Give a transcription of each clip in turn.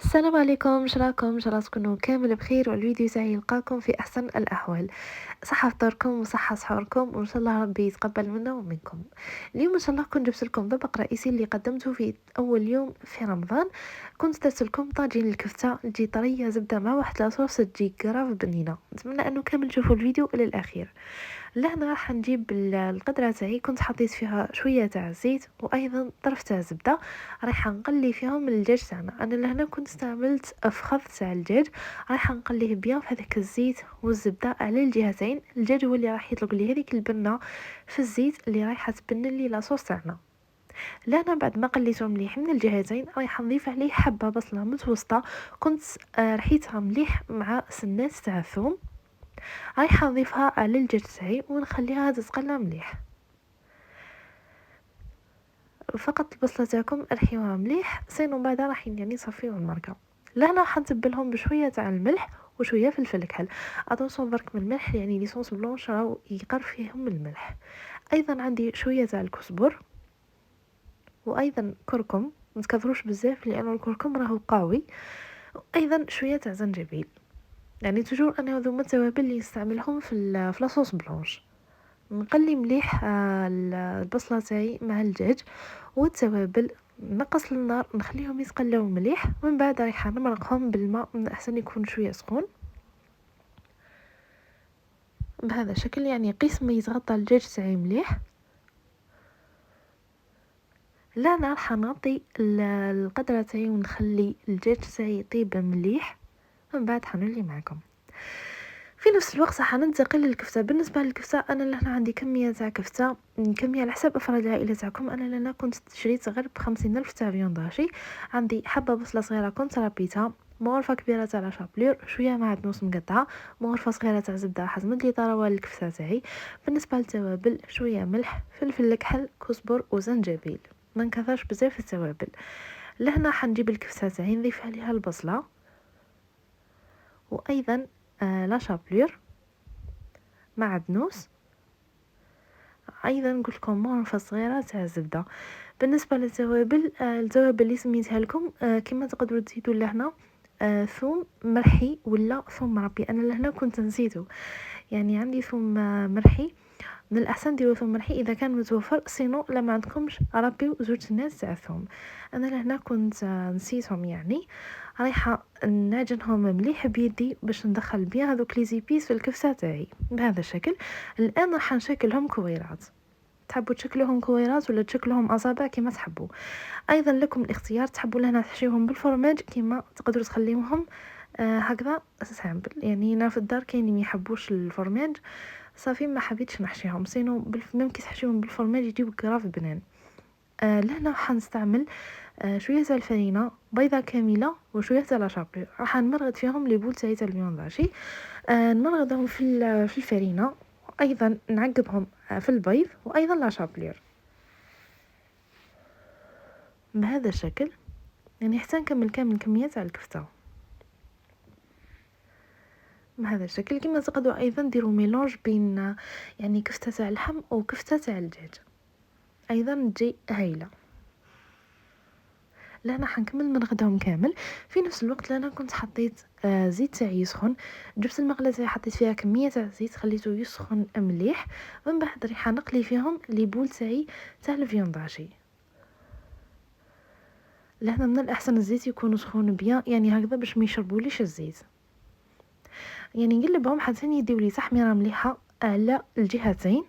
السلام عليكم، شراكم ان شاء الله تكونوا كامل بخير، والفيديو تاعي يلقاكم في احسن الاحوال. صحة فطوركم وصحة سحوركم، وان شاء الله ربي يتقبل منا ومنكم. اليوم ان شاء الله كنت جبت لكم طبق رئيسي اللي قدمته في اول يوم في رمضان. كنت درت لكم طاجين الكفته، تجي طريه زبده مع واحد لاصوص تجي كراف بنينه. نتمنى انه كامل تشوفوا الفيديو الى الاخير. لهنا راح نجيب القدرة تاعي، كنت حطيت فيها شوية تاع زيت وايضا طرف تاع زبدة. راح نقلي فيهم الدجاج تاعنا. انا لهنا كنت استعملت فخذ تاع الدجاج، راح نقليه بيان في هذاك الزيت والزبدة على الجهتين. الدجاج هو اللي راح يطلق لي هذيك البنة في الزيت اللي رايحه تبنن لي لاصوص تاعنا. لهنا بعد ما قليته مليح من الجهتين رايح نضيف عليه حبة بصلة متوسطة، كنت رحيتها مليح مع سنات تاع ثوم. رايحه نضيفها على الدجاج تاعي ونخليها تتقلى مليح. فقط البصله تاعكم رحيوها مليح، سينو بعدا راح يعني نصفيو المرقه. لهنا راح نتبلهم بشويه تاع الملح وشويه فلفل كحل. اتونسون برك من الملح، يعني لي صوص بلونش راهو يقر فيهم الملح. ايضا عندي شويه تاع الكزبر وايضا كركم، ما تكثروش بزاف لانه الكركم راهو قوي. وايضا شويه تاع زنجبيل. يعني توجور انا هذوما التوابل اللي نستعملهم في لاصوص بلونش. نقلي مليح البصله تاعي مع الدجاج والتوابل، نقص النار نخليهم يتقلاو مليح. من بعد رايحه نمرقهم بالماء، من احسن يكون شويه سخون بهذا الشكل. يعني قيس ما يتغطى الدجاج تاعي مليح. لا انا راح نغطي القدره تاعي ونخلي الدجاج تاعي يطيب مليح. من بعد حنولي معكم في نفس الوقت راح ننتقل للكفته. بالنسبه للكفته انا لهنا عندي كميه تاع كفته، كميه على حسب افراد العائله تاعكم. انا لهنا كنت شريت غير ب50 الف تاع فيونداشي. عندي حبه بصله صغيره كنت ربيتها، مغرفه كبيره تاع لا شابلور، شويه معدنوس مقطعه، مغرفه صغيره تاع زبده حزمت لي طراوه للكفته تاعي. بالنسبه للتوابل شويه ملح، فلفل كحل، كزبر وزنجبيل. ما نكثرش بزاف التوابل. لهنا حنجيب الكفته تاعي نضيف عليها البصله وايضا لا شابلور معدنوس. ايضا قلت لكم مغرفه صغيره تاع الزبده. بالنسبه للتوابل التوابل اللي سميتها لكم كما تقدروا تزيدوا لهنا ثوم مرحي ولا ثوم مربي. انا لهنا كنت نسيته، يعني عندي ثوم مرحي. من الاحسن ديروا ثوم مرحي اذا كان متوفر، سينو لما عندكمش ربيو زوج الناس تاع الثوم. انا لهنا كنت نسيتهم، يعني رايحه نعجنهم مليح بيدي باش ندخل بيان هذوك لي زيبيس في الكفته تاعي بهذا الشكل. الان راح نشكلهم كويرات، تحبوا تشكلوهم كويرات ولا تشكلوهم اصابع كما تحبوا. ايضا لكم الاختيار، تحبوا لهنا تحشيوهم بالفرماج كما تقدروا تخليوهم هكذا سامبل. يعني انا في الدار كاين اللي ما يحبوش الفرماج، صافي ما حبيتش نحشيهم. سينو ممكن تحشيهم بالفرماج يجيو كراف بنان. لهنا راح نستعمل شويه تاع الفرينه بيضه كامله وشويه تاع لاشابلور. راح نمرغد فيهم لي بول تاعي تاع الفيونداشي. نمرغدهم في الفرينه، ايضا نعقبهم في البيض وايضا لاشابلور بهذا الشكل. يعني حتى نكمل كامل الكميه تاع الكفته بهذا الشكل. كما تقدروا ايضا ديروا ميلونج بين يعني كفته تاع اللحم وكفته تاع الدجاج، ايضا تجي هايله. لهنا حنكمل نرغدهم كامل. في نفس الوقت لهنا كنت حطيت زيت تاعي يسخن، جبت المقله تاعي حطيت فيها كميه تاع زيت، خليته يسخن مليح. من بعد ريح نقلي فيهم لي بول تاعي تاع الفيونداشي. لهنا من الاحسن الزيت يكون سخون بيان، يعني هكذا باش ما يشربوليش الزيت. يعني نقلبهم حتى يديو لي تحميره مليحه على الجهتين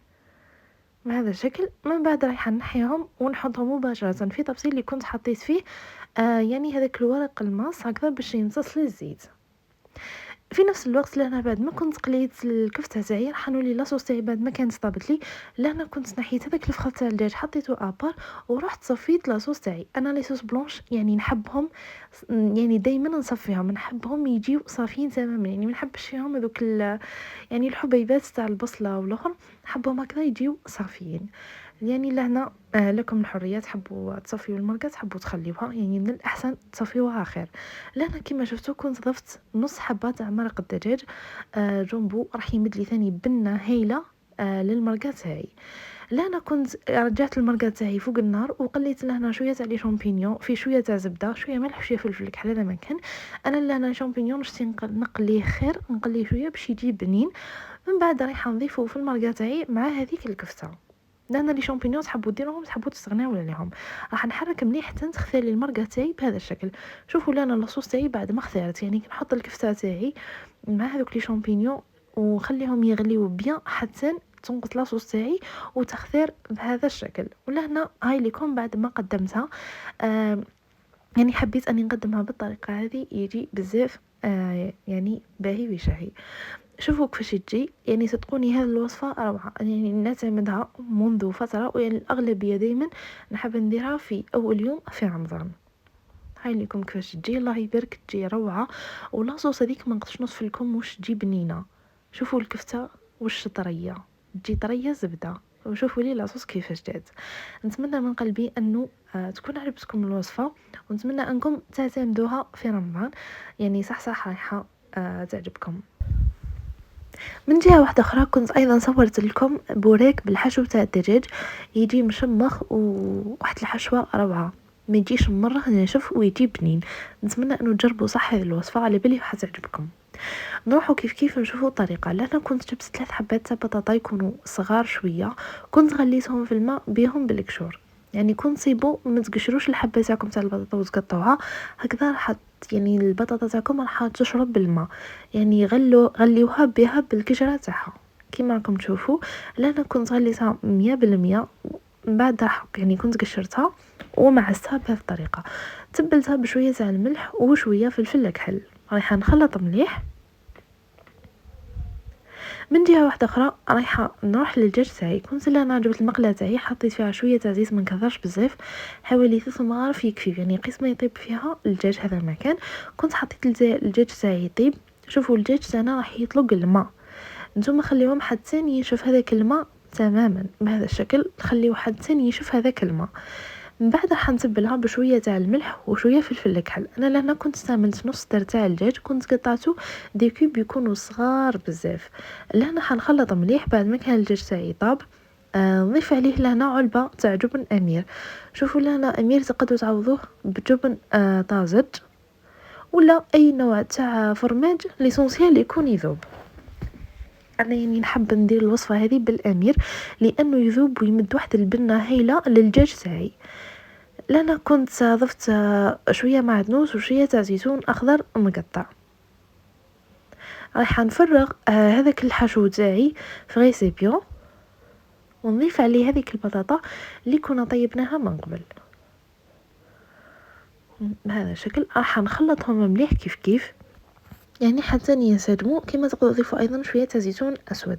بهذا الشكل. من بعد رايحه نحيهم ونحطهم مباشره في طبسيل اللي كنت حطيت فيه يعني هذاك الورق الماس هكذا باش يمتص لي الزيت. في نفس الوقت لهنا بعد ما كنت قليت الكفته تاعي راح نولي لاصوص تاعي بعد ما كانت طابت لي. لهنا كنت نحيت هذاك الفخذ تاع الدجاج حطيته ابار ورحت صفيت لاصوص تاعي. انا لي صوص بلونش يعني نحبهم، يعني دائما نصفيهم، نحبهم يجيو صافيين تماما. يعني ما نحبش فيهم هذوك يعني الحبيبات تاع البصله والاخر، نحبهم هكذا يجيو صافيين. يعني لهنا لكم الحريه، تحبوا تصفيوا المرقه تحبوا تخليوها، يعني من الاحسن تصفيوها خير. لهنا كما شفتوا كنت ضفت نص حبه تاع مرق الدجاج جنبو، راح يمد لي ثاني بنه هايله للمرقه تاعي. لهنا كنت رجعت المرقه تاعي فوق النار وقليت لهنا شويه تاع لي شامبينيون في شويه تاع زبده شويه ملح شويه فلفل كحل هذا ما كان. انا لهنا شامبينيون شتي نقليه خير نقليه شويه باش يجي بنين. من بعد راح نضيفه في المرقه تاعي مع هذيك الكفته. لان لي شامبينيون تحبوا ديروهم تحبوا تستغناو عليهم. راح نحرك مليح حتى تختار لي المرقه تاعي بهذا الشكل. شوفوا لنا الصوص تاعي بعد ما اختارت يعني نحط الكفته تاعي مع هذوك لي شامبينيون وخليهم يغليو بيان حتى تنقص لاصوص تاعي وتخثر بهذا الشكل. ولهنا هاي ليكم بعد ما قدمتها. يعني حبيت اني نقدمها بالطريقه هذه يجي بزاف يعني باهي وشهي. شوفوا كيفاش تجي يعني صدقوني هذه الوصفه روعه يعني نعتمدها منذ فتره ويعني الاغلبيه دائما نحب نديرها في اول يوم في رمضان. هاي لكم كيفاش تجي الله يبارك تجي روعه. ولاصوص هذيك ما نقدرش نوصف لكم واش تجي بنينه. شوفوا الكفته واش طريه تجي طريه زبده. وشوفوا لي لاصوص كيفاش جات. نتمنى من قلبي انه تكون عجبتكم الوصفه ونتمنى انكم تعتمدوها في رمضان يعني صح رايحه تعجبكم. من جهه واحده اخرى كنت ايضا صورت لكم بوريك بالحشو تاع الدجاج يجي مشمخ وواحد الحشوه روعه ما يجيش مره ناشف ويجي بنين. نتمنى انه تجربوا صح هذه الوصفه على بالي حتعجبكم. نروحوا كيف نشوفوا الطريقه. لأنا كنت جبت 3 حبات تاع بطاطا يكونوا صغار شويه كنت غليتهم في الماء بيهم بالقشور يعني كنت صيبوا ما تقشروش الحبه تاعكم تاع البطاطا وتقطعوها هكذا راح يعني البطاطا تاعكم راح تشرب بالماء يعني غليوها بها بالقشره تاعها كيما راكم تشوفوا. لأنا كنت غليتها 100% من بعد راح يعني كنت قشرتها ومعستها بهذه الطريقه. تبلتها بشويه تاع الملح وشويه فلفل كحل. رايحه نخلط مليح. من جهه واحده اخرى رايحه نروح للدجاج تاعي. كنت انا جبت المقله تاعي حطيت فيها شويه تاع زيت ما نكثرش بزاف حوالي 3 مغارف يكفي يعني قسمه يطيب فيها الدجاج هذا المكان. كنت حطيت الدجاج تاعي يطيب. شوفوا الدجاج تاعنا راح يطلق الماء نتوما خليوهم حتى ينشف هذاك الماء تماما بهذا الشكل. خليوه حتى ينشف هذاك الماء. من بعد راح نتبلها بشويه تاع الملح وشويه فلفل كحل. انا لهنا كنت استعملت نص در تاع الدجاج كنت قطعته دي كوب يكونوا صغار بزاف. لهنا حنخلط مليح بعد ما كان الدجاج تاعي طاب. نضيف عليه لهنا علبه تاع جبن امير. شوفوا لهنا امير تقدروا تعوضوه بجبن طازج ولا اي نوع تاع فرماج ليسونسيال يكون يذوب. انا يعني نحب ندير الوصفه هذه بالامير لانه يذوب ويمد واحد البنه هايله للدجاج تاعي. لأنا كنت ضفت شويه معدنوس وشويه تاع زيتون اخضر مقطع. راح نفرغ هذاك الحشو تاعي في غيسيبيون ونضيف عليه هذيك البطاطا اللي كنا طيبناها من قبل بهذا الشكل. راح نخلطهم مليح كيف يعني حتى ينسجموا. كما تقدروا تضيفوا ايضا شويه تاع زيتون اسود.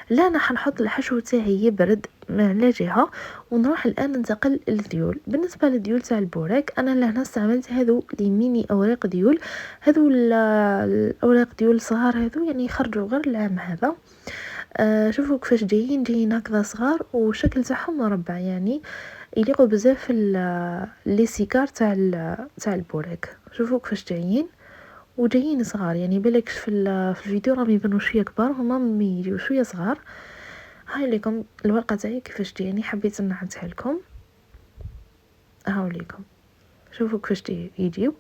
لا انا حنحط الحشو تاعي يبرد على جهه ونروح الان ننتقل للديول. بالنسبه للديول تاع البوراك انا لهنا استعملت هذو لي ميني اوراق ديول. هذو الاوراق ديول صغار هذو يعني يخرجوا غير العام هذا. شوفوا كيفاش جايين هكذا صغار وشكل تاعهم مربع يعني يليقوا بزاف لي سيكار تاع البوراك. شوفوا كيفاش جايين صغار يعني بالك في الفيديو راهم يبانوا شويه كبار هما يجيو شويه صغار. هاي لكم الورقه تاعي كيفاش يعني حبيت نعدها لكم. هاو لكم شوفوا كيفاش يجيو.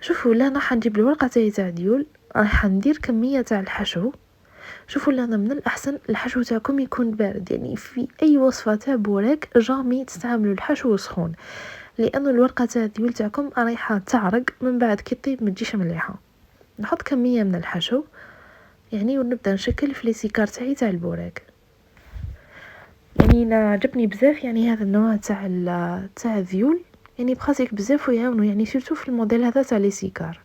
شوفوا لا انا حنجيب الورقه تاع ديول راح ندير كميه تاع الحشو. شوفوا لنا من الاحسن الحشو تاعكم يكون بارد يعني في اي وصفه تاع بوراك جامي تستعملوا الحشو سخون لانه الورقه تاع الديول تاعكم رايحه تعرق من بعد كي طيب ما تجيش مليحه. نحط كميه من الحشو يعني ونبدا نشكل في لي سيكار تاع البوراك. يعني عجبني بزاف يعني هذا النوع تاع الذيول يعني بخاطيك بزاف ويعاونوا يعني سيرتو في الموديل هذا تاع لي سيكار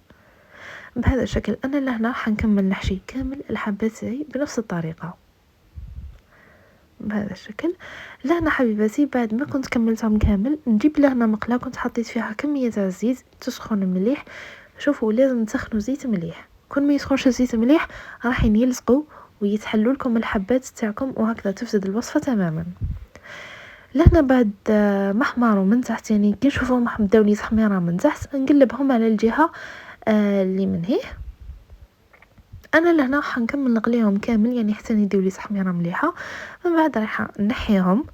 بهذا الشكل. انا لهنا حنكمل نحشي كامل الحبات تاعي بنفس الطريقه بهذا الشكل. لهنا حبيباتي بعد ما كنت كملتهم كامل نجيب لهنا مقله كنت حطيت فيها كميه تاع الزيت تسخن مليح. شوفوا لازم تسخنوا زيت مليح. كون ما يسخنش الزيت مليح راح يلصقوا ويتحلوا لكم الحبات تاعكم وهكذا تفسد الوصفه تماما. لهنا بعد ما حمروا من تحت يعني كي نشوفهم بداو تحميره من تحت نقلبهم على الجهه اللي من هيه. انا لهنا حنكمل نقليهم كامل يعني حتى يديو لي تحميره مليحه. من بعد راح نحيهم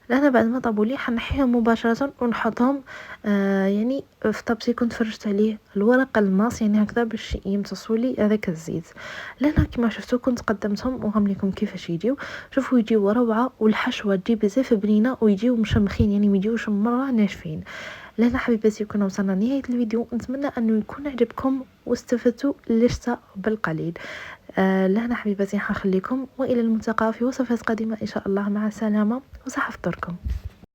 لهنا بعد ما طابوا لي حنحيهم مباشره ونحطهم يعني في طبسي كنت فرشت عليه الورق الماس يعني هكذا باش يمتصوا لي هذاك الزيت. لهنا كما شفتوا كنت قدمتهم وهم لكم كيفاش يجيو. شوفوا يجيو روعه والحشوه تجي بزاف بنينه ويجيو مشمخين يعني ما يجيوش مره ناشفين. لهنا حبيباتي كنا وصلنا لنهايه الفيديو، نتمنى انه يكون عجبكم واستفدتوا لشتا بالقليل. لهنا حبيباتي حنخليكم والى الملتقى في وصفات قادمه ان شاء الله. مع السلامه وصحه فطوركم.